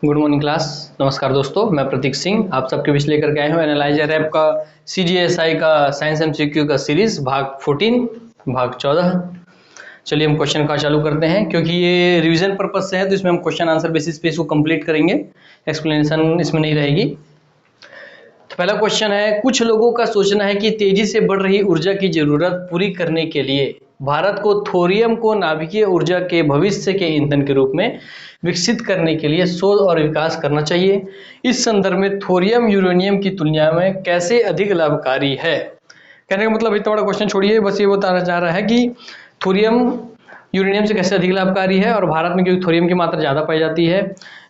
Good morning class. नमस्कार दोस्तों, मैं प्रतीक सिंह आप सबके बीच लेकर के आए हूँ एनालाइजर ऐप का CGSI का साइंस MCQ का सीरीज भाग 14 भाग 14। चलिए हम क्वेश्चन का चालू करते हैं, क्योंकि ये रिवीजन पर्पज से है तो इसमें हम क्वेश्चन आंसर बेसिस पे इसको कंप्लीट करेंगे, एक्सप्लेनेशन इसमें नहीं रहेगी। तो पहला क्वेश्चन है, कुछ लोगों का सोचना है कि तेजी से बढ़ रही ऊर्जा की जरूरत पूरी करने के लिए भारत को थोरियम को नाभिकीय ऊर्जा के भविष्य के ईंधन के रूप में विकसित करने के लिए शोध और विकास करना चाहिए। इस संदर्भ में थोरियम यूरेनियम की तुलना में कैसे अधिक लाभकारी है। कहने का मतलब इतना बड़ा क्वेश्चन छोड़िए, बस ये बताना चाह रहा है कि थोरियम यूरेनियम से कैसे अधिक लाभकारी है, और भारत में क्योंकि थोरियम की मात्रा ज़्यादा पाई जाती है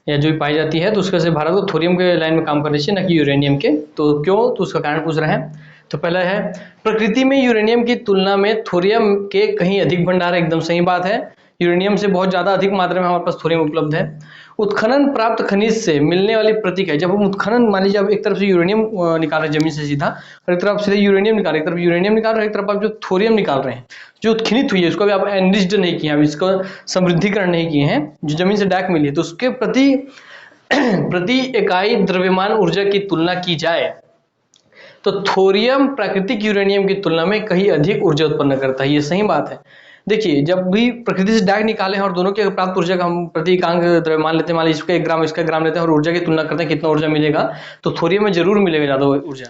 या जो भी पाई जाती है तो उसके से भारत को थोरियम के लाइन में काम करना चाहिए, न कि यूरेनियम के। तो क्यों, तो उसका कारण पूछ रहे हैं। तो पहला है, प्रकृति में यूरेनियम की तुलना में थोरियम के कहीं अधिक भंडार है। एकदम सही बात है, यूरेनियम से बहुत ज़्यादा अधिक मात्रा में हमारे पास थोरियम उपलब्ध है। उत्खनन प्राप्त खनिज से मिलने वाली प्रतीक है। जब हम उत्खनन, मान लीजिए आप एक तरफ से यूरेनियम निकाल रहे हैं जमीन से सीधा, और एक तरफ से यूरेनियम निकाल रहे हैं, एक तरफ यूरेनियम निकाल रहे हैं, एक तरफ आप जो थोरियम निकाल रहे हैं, जो उत्खनित हुई है उसको भी आप एनरिच्ड नहीं किए हैं, इसको समृद्धिकरण नहीं किए हैं, जो जमीन से डायरेक्ट मिली है, तो उसके प्रति इकाई द्रव्यमान ऊर्जा की तुलना की जाए तो थोरियम प्राकृतिक यूरेनियम की तुलना में कहीं अधिक ऊर्जा उत्पन्न करता है। ये सही बात है। देखिए, जब भी प्रकृति से डायरेक्ट निकाले हैं और दोनों के प्राप्त ऊर्जा का हम प्रति इकांक द्रव्यमान लेते हैं, मान लीजिए इसका 1 ग्राम इसका 1 ग्राम लेते हैं और ऊर्जा की तुलना करते हैं कितना ऊर्जा मिलेगा, तो थोरियम में जरूर मिलेगा ज़्यादा ऊर्जा।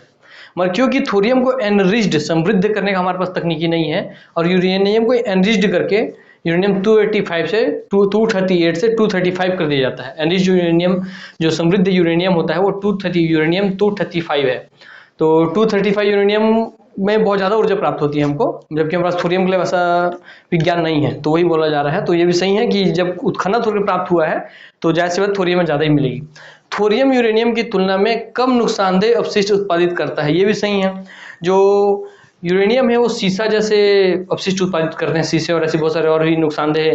मगर क्योंकि थोरियम को एनरिच्ड समृद्ध करने का हमारे पास तकनीकी नहीं है, और यूरेनियम को एनरिच्ड करके यूरेनियम 285 से 238 से 235 कर दिया जाता है। एनरिच्ड यूरेनियम, जो समृद्ध यूरेनियम होता है वो 230 यूरेनियम 235 है। तो 235 यूरेनियम में बहुत ज़्यादा ऊर्जा प्राप्त होती है हमको, जबकि हमारे पास थोरियम के लिए वैसा विज्ञान नहीं है, तो वही बोला जा रहा है। तो ये भी सही है कि जब उत्खनन होकर प्राप्त हुआ है तो जाहिर सी बात थोरियम में ज़्यादा ही मिलेगी। थोरियम यूरेनियम की तुलना में कम नुकसानदेह अपशिष्ट उत्पादित करता है। ये भी सही है। जो यूरेनियम है वो सीसा जैसे अपशिष्ट उत्पादित करते हैं, शीशे और ऐसे बहुत सारे और भी नुकसानदेह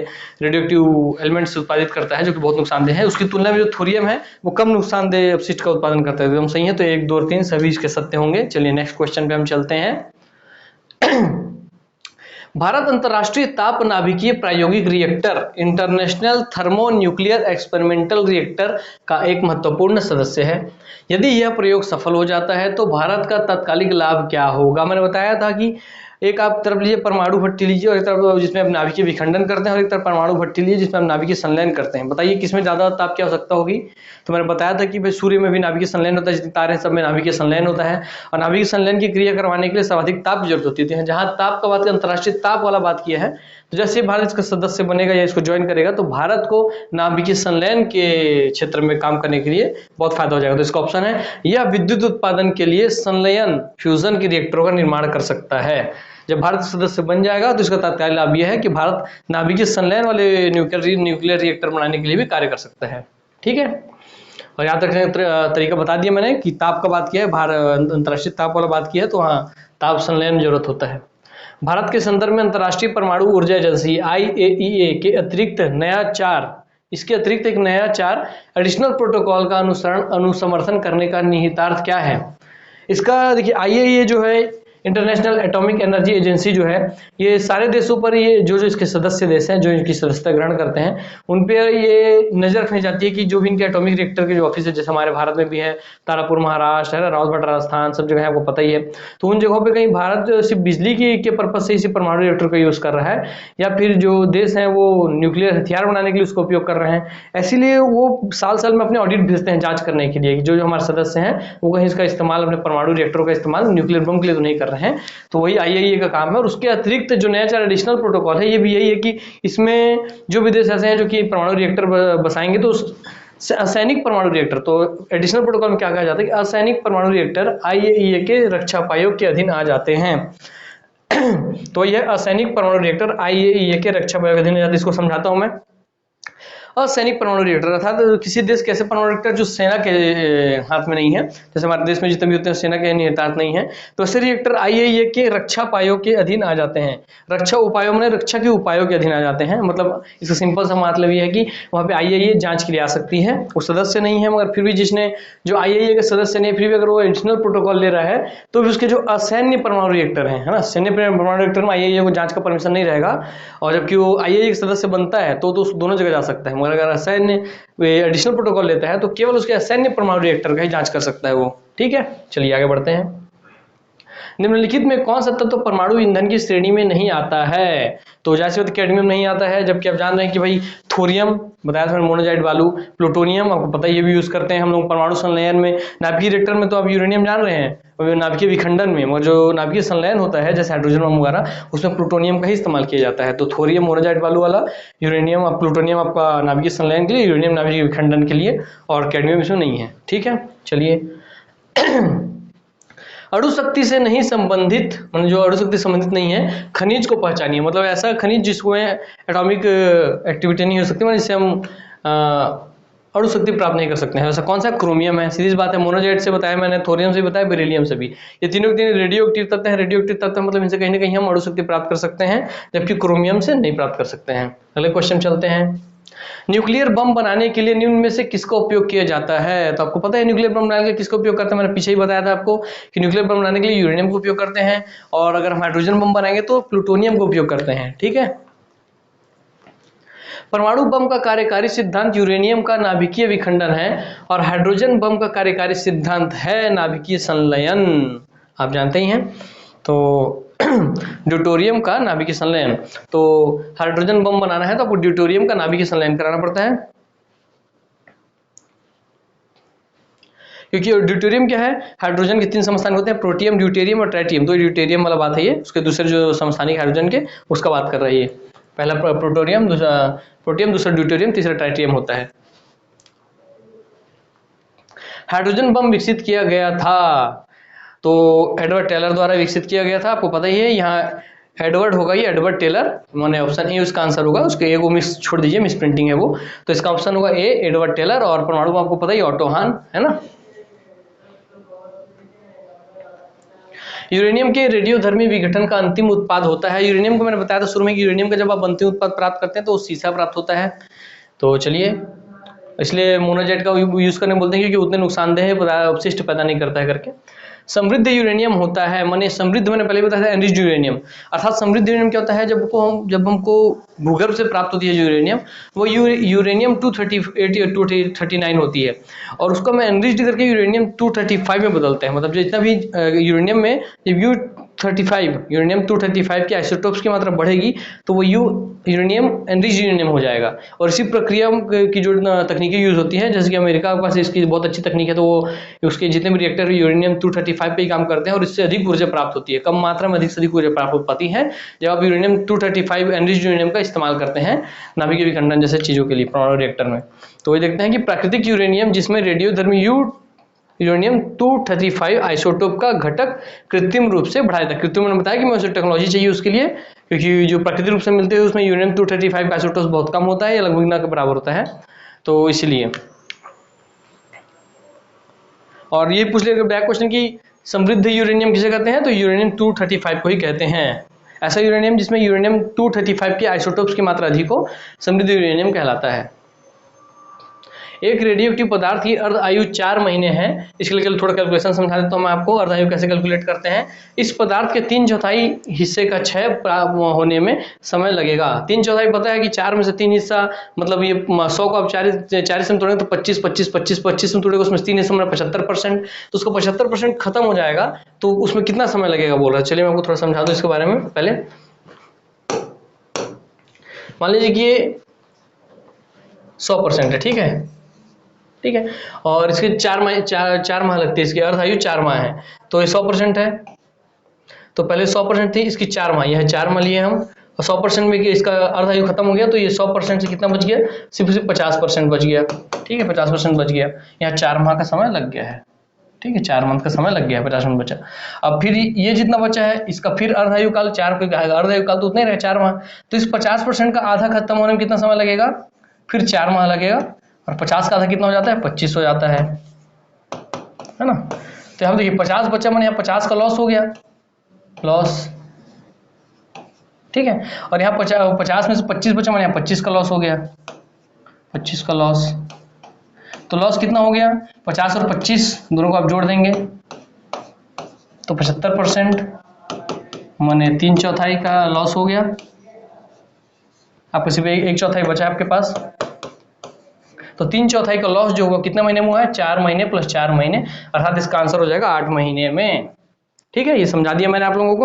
रेडियोएक्टिव एलिमेंट्स उत्पादित करता है, जो कि बहुत नुकसानदेह है। उसकी तुलना में जो थोरियम है वो कम नुकसानदेह अपशिष्ट का उत्पादन करता है। एकदम सही है। तो 1, 2 और 3 सभी इसके सत्य होंगे। चलिए नेक्स्ट क्वेश्चन पे हम चलते हैं। भारत अंतर्राष्ट्रीय ताप नाभिकीय प्रायोगिक reactor international thermonuclear experimental reactor का एक महत्वपूर्ण सदस्य है। यदि यह प्रयोग सफल हो जाता है तो भारत का तात्कालिक लाभ क्या होगा। मैंने बताया था कि एक आप तरफ लीजिए परमाणु भट्टी लीजिए, और एक तरफ जिसमें आप नाभिकीय विखंडन करते हैं, और एक तरफ परमाणु भट्टी लीजिए जिसमें आप नाभिकीय संलयन करते हैं। बताइए किसमें ज्यादा ताप की आवश्यकता होगी। तो मैंने बताया था कि भाई सूर्य में भी नाभिकीय संलयन होता है, जितने तारे हैं सब में नाभिकीय संलयन होता है, और नाभिकीय संलयन की क्रिया करवाने के लिए सर्वाधिक ताप की जरूरत होती है। जहां ताप का बात, अंतर्राष्ट्रीय ताप वाला बात किया है, तो जैसे भारत इसका सदस्य बनेगा या इसको ज्वाइन करेगा तो भारत को नाभिकीय संलयन के क्षेत्र में काम करने के लिए बहुत फायदा हो जाएगा। तो इसका ऑप्शन है, यह विद्युत उत्पादन के लिए संलयन फ्यूजन के रिएक्टरों का निर्माण कर सकता है। जब भारत सदस्य बन जाएगा तो इसका तात्कालिक लाभ यह है कि भारत नाभिकीय संलयन वाले न्यूक्लियर रिएक्टर बनाने के लिए भी कार्य कर सकता है। ठीक है, और याद रखने का तरीका बता दिया मैंने कि ताप का बात किया है, भारत अंतर्राष्ट्रीय ताप वाला बात किया है, तो हाँ ताप संलयन जरूरत होता है। भारत के संदर्भ में अंतर्राष्ट्रीय परमाणु ऊर्जा एजेंसी IAEA के अतिरिक्त इसके अतिरिक्त एक नया 4 एडिशनल प्रोटोकॉल का अनुसमर्थन करने का निहितार्थ क्या है। इसका देखिए, IAEA जो है इंटरनेशनल एटॉमिक एनर्जी एजेंसी जो है, ये सारे देशों पर, ये जो इसके सदस्य देश हैं जो इनकी सदस्यता ग्रहण करते हैं, उन पर ये नजर रखनी चाहती है कि जो भी इनके एटॉमिक रिएक्टर के जो ऑफिस है, जैसे हमारे भारत में भी है, तारापुर महाराष्ट्र है, रावतभट राजस्थान, सब जगह है, आपको पता ही है। तो उन जगहों पे कहीं भारत सिर्फ बिजली के पर्पज से इसी परमाणु रिएक्टर का यूज कर रहा है, या फिर जो देश है वो न्यूक्लियर हथियार बनाने के लिए उसका उपयोग कर रहे हैं। इसीलिए वो साल साल में अपने ऑडिट भेजते हैं जांच करने के लिए कि जो हमारे सदस्य हैं वो कहीं इसका इस्तेमाल, अपने परमाणु रिएक्टरों का इस्तेमाल न्यूक्लियर बम के लिए तो नहीं कर रहे हैं। तो वही IAEA का काम है। और उसके अतिरिक्त जो नया 4 एडिशनल प्रोटोकॉल है, ये भी यही है कि इसमें जो भी देश ऐसे हैं जो कि परमाणु रिएक्टर बसाएंगे, तो असैनिक परमाणु रिएक्टर, तो एडिशनल प्रोटोकॉल में क्या कहा जाता है कि असैनिक परमाणु रिएक्टर IAEA के रक्षा उपायोग के अधीन आ जाते हैं। तो यह असैनिक परमाणु रिएक्टर IAEA के रक्षा उपायोग के अधीन आ जाते हैं। इसको समझाता हूं मैं। असैनिक परमाणु रिएक्टर अर्थात किसी देश के ऐसे परमाणु रिएक्टर जो सेना के हाथ में नहीं है, जैसे हमारे देश में जितने भी होते हैं सेना के निहितार्थ नहीं है, तो ऐसे रिएक्टर IAEA के रक्षा उपायों के अधीन आ जाते हैं। रक्षा उपायों में रक्षा के उपायों के अधीन आ जाते हैं। मतलब इसका सिंपल सा मतलब ये है कि वहाँ पे IAEA जांच के लिए आ सकती है। वो सदस्य नहीं है, मगर फिर भी जिसने, जो IAEA के सदस्य नहीं, फिर भी अगर वो एडिशनल प्रोटोकॉल ले रहा है तो भी उसके जो असैन्य परमाणु रिएक्टर है ना, सैन्य परमाणु रिएक्टर में IAEA को जांच का परमिशन नहीं रहेगा। और जबकि वो IAEA के सदस्य बनता है तो दोनों जगह जा सकता है। मगर अगर असैन्य एडिशनल प्रोटोकॉल लेता है तो केवल उसके असैन्य परमाणु रिएक्टर का ही जांच कर सकता है वो। ठीक है, चलिए आगे बढ़ते हैं। निम्नलिखित में कौन सा तत्व परमाणु ईंधन की श्रेणी में नहीं आता है? तो जाहिर सी बात कैडमियम नहीं आता है, जबकि आप जान रहे हैं कि भाई थोरियम बताया था मोनोजाइट बालू, प्लूटोनियम आपको पता है ये भी यूज करते हैं हम लोग परमाणु संलयन में। नाभिकीय रिएक्टर में तो आप यूरेनियम जान रहे हैं, और नाभिकीय विखंडन में, मगर जो नाभिकीय संलयन होता है जैसे हाइड्रोजन बम वगैरह, उसमें प्लूटोनियम का ही इस्तेमाल किया जाता है। तो थोरियम मोनोजाइट बालू वाला, यूरेनियम और प्लूटोनियम आपका नाभिकीय संलयन के लिए, यूरेनियम नाभिकीय विखंडन के लिए, और कैडमियम इसमें नहीं है। ठीक है, चलिए अणु शक्ति से नहीं संबंधित, मतलब जो अणु शक्ति संबंधित नहीं है, खनिज को पहचानिए। मतलब ऐसा खनिज जिसमें एटॉमिक एक्टिविटी नहीं हो सकती, मतलब जिससे हम अणु शक्ति प्राप्त नहीं कर सकते हैं। ऐसा कौन सा? क्रोमियम है, सीधी बात है। मोनोजाइट से बताया मैंने, थोरियम से बताया, बेरिलियम से भी। ये तीनों के तीन रेडियो एक्टिव तत्व हैं। रेडियो एक्टिव तत्व मतलब इनसे कहीं ना कहीं हम अणु शक्ति प्राप्त कर सकते हैं, जबकि क्रोमियम से नहीं प्राप्त कर सकते हैं। अगले क्वेश्चन चलते हैं। न्यूक्लियर बम बनाने के लिए निम्न में से किसका उपयोग किया जाता है? तो आपको पता है न्यूक्लियर बम बनाने के लिए किसका उपयोग करते हैं, मैंने पीछे ही बताया था आपको कि न्यूक्लियर बम बनाने के लिए यूरेनियम का उपयोग करते हैं, और अगर हम हाइड्रोजन बम बनाएंगे तो प्लूटोनियम का उपयोग करते हैं। ठीक है, परमाणु बम का कार्यकारी सिद्धांत यूरेनियम का नाभिकीय विखंडन है, और हाइड्रोजन बम का कार्यकारी सिद्धांत है नाभिकीय संलयन। आप जानते ही हैं। तो ड्यूटोरियम का नाभिकीय संलयन, तो हाइड्रोजन बम बनाना है तो आपको ड्यूटोरियम का नाभिकीय संलयन कराना पड़ता है, क्योंकि ड्यूटेरियम क्या है, हाइड्रोजन के तीन समस्थानिक होते हैं, प्रोटियम, ड्यूटेरियम और ट्राइटियम। तो ड्यूटेरियम वाला बात है ये, उसके दूसरे जो समस्थानिक हाइड्रोजन के उसका बात कर रही है। पहला प्रोटोरियम, दूसरा प्रोटियम, दूसरा ड्यूटेरियम, तीसरा ट्राइटियम होता है। हाइड्रोजन बम विकसित किया गया था तो एडवर्ड टेलर द्वारा विकसित किया गया था, आपको पता ही है। यहाँ एडवर्ड होगा, ये एडवर्ड टेलर, माने ऑप्शन ए उसका आंसर होगा। उसके ए को मिस छोड़ दीजिए, मिस प्रिंटिंग है वो, तो इसका ऑप्शन होगा ए, एडवर्ड टेलर। और परमाणु बम आपको पता ही ऑटो हान है ना। यूरेनियम के रेडियोधर्मी विघटन का अंतिम उत्पाद होता है। यूरेनियम को मैंने बताया था शुरू में कि यूरेनियम का जब आप अंतिम उत्पाद प्राप्त करते हैं तो सीसा प्राप्त होता है। तो चलिए, इसलिए मोनोजाइट का यूज करने बोलते हैं क्योंकि उतने नुकसानदेह अपशिष्ट पैदा नहीं करता है करके। समृद्ध यूरेनियम होता है, माने समृद्ध, मैंने पहले बताया था एनरिच्ड यूरेनियम। अर्थात समृद्ध यूरेनियम क्या होता है, जब हमको भूगर्भ से प्राप्त होती है यूरेनियम, वो यूरेनियम 238-239 होती है, और उसको हम एनरिच्ड करके यूरेनियम 235 में बदलते हैं। मतलब जितना भी यूरेनियम में जब यूरेनियम 235 के आइसोटोप्स की मात्रा बढ़ेगी तो वो यूरेनियम एनरिच्ड यूरेनियम हो जाएगा। और इसी प्रक्रिया की जो तकनीकें यूज होती हैं, जैसे कि अमेरिका के पास इसकी बहुत अच्छी तकनीक है, तो वो उसके जितने भी रिएक्टर यूरेनियम 235 पे ही काम करते हैं, और इससे अधिक ऊर्जा प्राप्त होती है, कम मात्रा में अधिक से अधिक ऊर्जा प्राप्त हो पाती है जब आप यूरेनियम 235 एनरिच्ड यूरेनियम का इस्तेमाल करते हैं नाभिकीय विखंडन जैसे चीजों के लिए परमाणु रिएक्टर में। तो ये देखते हैं कि प्राकृतिक यूरेनियम जिसमें रेडियोधर्मी यूरेनियम 235 आइसोटोप का घटक कृत्रिम रूप से बढ़ाया था। कृत्रिम मैंने बताया कि मुझे टेक्नोलॉजी चाहिए उसके लिए, क्योंकि जो प्राकृतिक रूप से मिलते हैं उसमें यूरेनियम 235 का आइसोटोप बहुत कम होता है या लगभग ना के बराबर होता है, तो इसलिए। और ये पूछ लिया बैक क्वेश्चन की समृद्ध यूरेनियम किसे कहते हैं, तो यूरेनियम 235 को ही कहते हैं। ऐसा यूरेनियम जिसमें यूरेनियम 235 के आइसोटोप्स की मात्रा अधिक हो समृद्ध यूरेनियम कहलाता है। एक रेडियोएक्टिव पदार्थ की अर्ध आयु 4 महीने है। इसके लिए थोड़ा कैलकुलेशन समझा देता हूं मैं आपको, अर्ध आयु कैसे कैलकुलेट करते हैं। इस पदार्थ के 3/4 हिस्से का क्षय होने में समय लगेगा। 3/4 पता है कि 4 में से 3 हिस्सा, मतलब ये 100 को आप 4 हिस्से में तोड़ेंगे तो 25 में तोड़ेगा, उसमें 3 हिस्से में 75%, तो उसको 75% खत्म हो जाएगा, तो उसमें कितना समय लगेगा बोल रहा है। चलिए मैं आपको थोड़ा समझा दूं इसके बारे में। पहले मान लीजिए कि ये 100% है, ठीक है, और इसके 4 माह लगते हैं, इसकी अर्ध आयु 4 माह है, तो ये 100% है। तो पहले 100% थी, इसकी 4 माह, यह 4 माह लिए हम, और 100% में इसका अर्ध आयु खत्म हो गया, तो ये 100% से कितना बच गया, सिर्फ 50% बच गया। ठीक है, 50% बच गया, यहाँ 4 माह का समय लग गया है। ठीक है, 4 मंथ का समय लग गया है, 50% बचा। अब फिर ये जितना बचा है इसका फिर अर्ध आयु काल 4 को अर्ध आयु काल तो उतना ही रहे 4 माह, तो इस 50% का आधा खत्म होने में कितना समय लगेगा, फिर 4 माह लगेगा, और 50 का आधा कितना हो जाता है, 25 हो जाता है ना। तो हम देखिए 50 बचा, मैंने यहाँ 50 का लॉस हो गया, लॉस, ठीक है, और यहाँ 50 में से 25 बचा, मैंने यहाँ 25 का लॉस हो गया, 25 का लॉस। तो लॉस कितना हो गया, 50 और 25 दोनों को आप जोड़ देंगे तो 75%, माने 3/4 का लॉस हो गया। आपको सिर्फ 1/4 बचा आपके पास, तो 3/4 का लॉस जो होगा कितने महीने में हुआ है, 4 महीने प्लस 4 महीने, अर्थात इसका आंसर हो जाएगा 8 महीने में। ठीक है, ये समझा दिया मैंने आप लोगों को।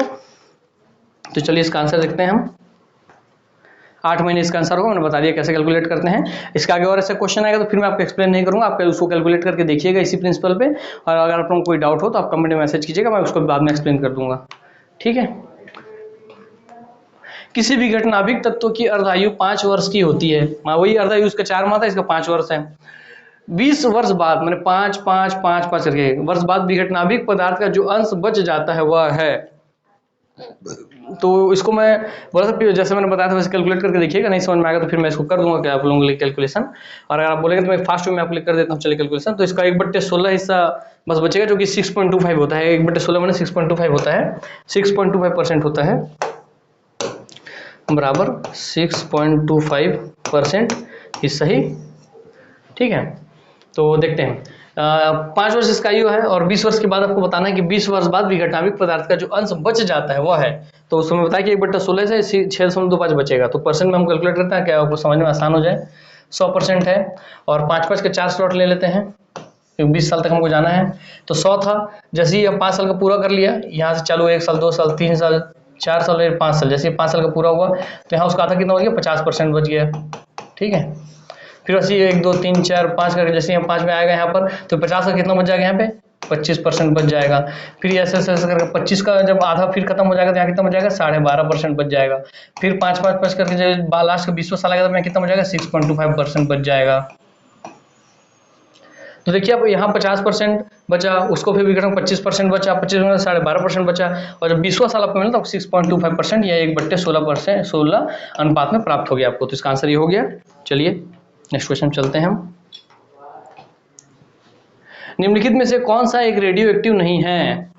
तो चलिए इसका आंसर देखते हैं हम। 8 महीने इसका आंसर होगा, मैंने बता दिया कैसे कैलकुलेट करते हैं। इसका आगे और ऐसे क्वेश्चन आएगा तो फिर मैं आपको एक्सप्लेन नहीं करूंगा, आप उसको कैलकुलेट करके देखिएगा इसी प्रिंसिपल पे, और अगर आप लोगों को कोई डाउट हो तो आप कमेंट में मैसेज कीजिएगा, मैं उसको बाद में एक्सप्लेन कर दूंगा। ठीक है, किसी भी घटनाभिक तत्व की अर्धायु 5 वर्ष की होती है। वही अर्धायु इसका 4 माह था, इसका 5 वर्ष है। 20 वर्ष बाद, मैंने 5 5 5 5 करके वर्ष बाद विघटनाभिक पदार्थ का जो अंश बच जाता है वह है, तो इसको मैं बोला था जैसे मैंने बताया था वैसे कैलकुलेट करके देखिएगा, नहीं समझ में आएगा तो फिर मैं इसको कर दूंगा क्या आप लोगों के लिए कैलकुलेशन, और अगर आप बोलेंगे तो मैं फास्ट वे में आपको कर देता हूँ। चलिए कैलकुलेशन, तो इसका 1/16 हिस्सा बस बचेगा जो कि 6.25 होता है। 1/16 मैंने 6.25 होता है, 6.25% होता है, बराबर 6.25% हिस्सा ही। ठीक है, तो देखते हैं 5 वर्ष इसका आयु है, और 20 वर्ष के बाद आपको बताना है कि 20 वर्ष बाद विघटनाभिक पदार्थ का जो अंश बच जाता है वह है, तो उसमें बताया कि 1/16 से 6.25 बचेगा, तो परसेंट में हम कैलकुलेट करते हैं क्या आपको समझ में आसान हो जाए। 100% है, और 5 के 4 स्लॉट ले लेते हैं क्योंकि 20 साल तक हमको जाना है। तो 100 था, जैसे ही अब 5 साल का पूरा कर लिया, यहाँ से चालू 1 साल 2 साल 3 साल 4 साल 5 साल, जैसे 5 साल का पूरा हुआ तो यहाँ उसका आधा कितना बच गया, 50% बच गया। ठीक है, फिर वैसे 1 2 3 4 5 करके जैसे यहाँ 5 में आएगा यहाँ पर, तो 50 का कितना बच जाएगा, यहाँ पे 25% बच जाएगा। फिर ऐसे ऐसे करके 25 का जब आधा फिर खत्म हो जाएगा तो यहाँ कितना बच जाएगा, 12.5% बच जाएगा। फिर 5 5 5 करके जब लास्ट का 20वां साल आएगा तो यहाँ कितना बच जाएगा, 6.25% बच जाएगा। तो देखिए अब यहाँ 50% बचा, उसको फिर विघटन 25% बचा, 25 में 12.5% बचा, और जब 20वां साल आपको मिला तो 6.25% या 1/16 अनुपात में प्राप्त हो गया आपको। तो इसका आंसर ये हो गया। चलिए नेक्स्ट क्वेश्चन चलते हैं हम। निम्नलिखित में से कौन सा एक रेडियो एक्टिव नहीं है?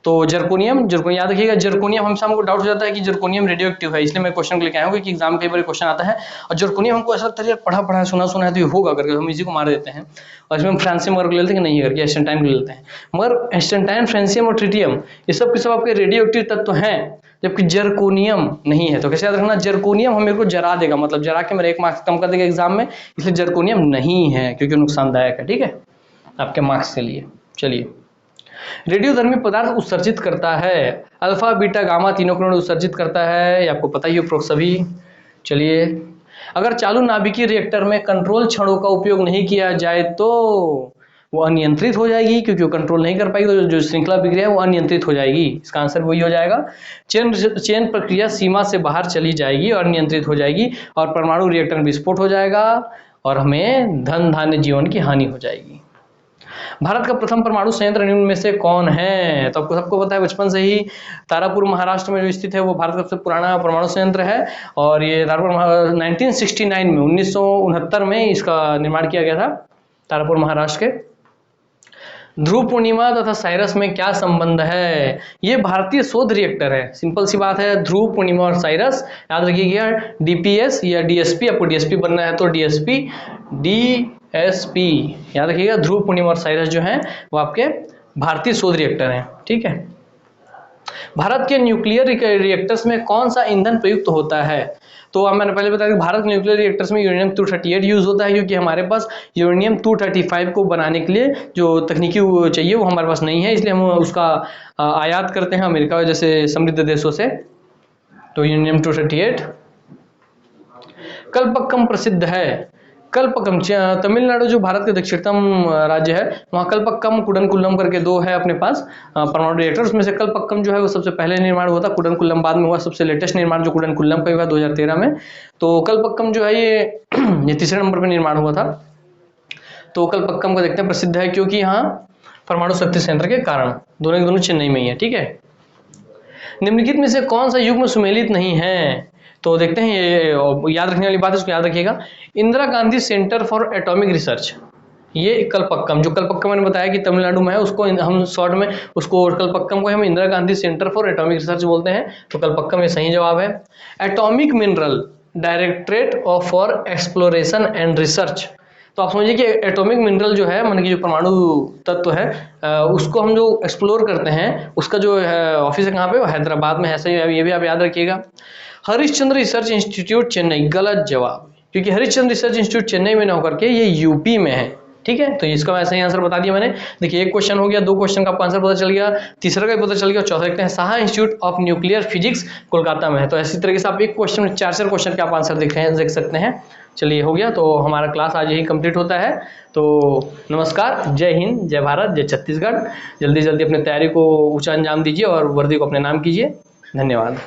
तो जर्कोनियम याद रखिएगा, जर्कोनियम हमेशा हमको डाउट हो जाता है कि जर्कोनियम रेडियो एक्टिव है, इसलिए मैं क्वेश्चन लेके आया हूँ कि एग्जाम कई बार क्वेश्चन आता है और जर्कोनियम हमको ऐसा लगता है पढ़ा है सुना है तो ये होगा करके हम इसी को मार देते हैं, और इसमें हम फ्रांसियम वर्ग ले लेते हैं कि नहीं करके एस्टेंटाइन ले लेते हैं, मगर एस्टेंटाइन, फ्रांसियम और ट्रिटियम ये सब के सब आपके रेडियो एक्टिव तत्व हैं, जबकि जर्कोनियम नहीं है। तो कैसे याद रखना, जर्कोनियम हम मेरे को जरा देगा, मतलब जरा के मेरे 1 मार्क्स कम कर देगा एग्जाम में, इसलिए जर्कोनियम नहीं है क्योंकि नुकसानदायक है। ठीक है, आपके मार्क्स के लिए। चलिए, रेडियोधर्मी पदार्थ उत्सर्जित करता है, अल्फा बीटा गामा तीनों किरण उत्सर्जित करता है, ये आपको पता ही हो सभी। चलिए, अगर चालू नाभिकीय रिएक्टर में कंट्रोल छड़ों का उपयोग नहीं किया जाए तो वो अनियंत्रित हो जाएगी, क्योंकि वो कंट्रोल नहीं कर पाएगी, तो जो श्रृंखला प्रक्रिया है वो अनियंत्रित हो जाएगी। इसका आंसर वही हो जाएगा, चेन प्रक्रिया सीमा से बाहर चली जाएगी और अनियंत्रित हो जाएगी, और परमाणु रिएक्टर में विस्फोट हो जाएगा और हमें धन धान्य जीवन की हानि हो जाएगी। भारत का प्रथम परमाणु संयंत्र निम्न में से कौन है? तो आपको सबको पता है बचपन से ही, तारापुर महाराष्ट्र में जो स्थित है वो भारत का सबसे पुराना परमाणु संयंत्र है, और ये तारापुर 1969 में 1969 में इसका निर्माण किया गया था तारापुर महाराष्ट्र के। ध्रुव पूर्णिमा तथा साइरस में क्या संबंध है? ये भारतीय शोध रिएक्टर है, सिंपल सी बात है। ध्रुव पूर्णिमा और साइरस याद रखिएगा, डीपीएस या डीएसपी, आपको डीएसपी बनना है तो डीएसपी याद रखिएगा। ध्रुव पूर्णिमा और साइरस जो हैं वो आपके भारतीय शोध रिएक्टर हैं। ठीक है, भारत के न्यूक्लियर रिएक्टर्स में कौन सा ईंधन प्रयुक्त होता है? तो अब मैंने पहले बताया कि भारत के न्यूक्लियर रिएक्टर्स में यूरेनियम 238 यूज होता है, क्योंकि हमारे पास यूरेनियम 235 को बनाने के लिए जो तकनीकी चाहिए वो हमारे पास नहीं है, इसलिए हम उसका आयात करते हैं अमेरिका जैसे समृद्ध देशों से। तो यूरेनियम 238। कल्पक्कम प्रसिद्ध है, कल्पक्कम तमिलनाडु जो भारत के दक्षिणतम राज्य है वहाँ कल्पक्कम कुडनकुल्लम करके 2 है अपने पास परमाणु रिएक्टर, उसमें से कल्पक्कम जो है वो सबसे पहले निर्माण हुआ था, कुडनकुल्लम बाद में हुआ, सबसे लेटेस्ट निर्माण जो कुडनकुल्लम का हुआ 2013 में। तो कल्पक्कम जो है ये तीसरे नंबर पर निर्माण हुआ था। तो कल्पक्कम को देखते हैं, प्रसिद्ध है क्योंकि यहाँ परमाणु शक्ति संयंत्र के कारण, दोनों के दोनों चेन्नई में ही है। ठीक है, निम्नलिखित में से कौन सा युग्म सुमेलित नहीं है? तो देखते हैं, ये याद रखने वाली बात है, उसको याद रखिएगा। Indira Gandhi centre for atomic research, ये कल्पक्कम, जो कल्पक्कम मैंने बताया कि तमिलनाडु में है, उसको हम शॉर्ट में उसको कल्पक्कम को हम Indira Gandhi centre for atomic research बोलते हैं। तो कल्पक्कम ये सही जवाब है। Atomic mineral directorate of for exploration and research, तो आप समझिए कि एटॉमिक मिनरल जो है, मान कि जो परमाणु तत्व है उसको हम जो एक्सप्लोर करते हैं उसका जो ऑफिस है कहाँ पे, वो हैदराबाद में है। सही, ये भी आप याद रखिएगा। हरिश्चंद्र रिसर्च इंस्टीट्यूट चेन्नई, गलत जवाब, क्योंकि हरिश्चंद्र रिसर्च इंस्टीट्यूट चेन्नई में ना होकर के ये यूपी में है। ठीक है, तो इसका वैसे ही आंसर बता दिया मैंने। देखिए एक क्वेश्चन हो गया, दो क्वेश्चन का आपको आंसर पता चल गया, तीसरा का भी पता चल गया, चौथा देखते हैं Saha institute of nuclear physics Kolkata में है। तो ऐसी तरीके से आप एक क्वेश्चन में चार क्वेश्चन के आप आंसर देख सकते हैं। चलिए हो गया, तो हमारा क्लास आज यही कंप्लीट होता है। तो नमस्कार, जय हिंद, जय भारत, जय छत्तीसगढ़। जल्दी जल्दी अपनी तैयारी को ऊंचा अंजाम दीजिए और वर्दी को अपने नाम कीजिए। धन्यवाद।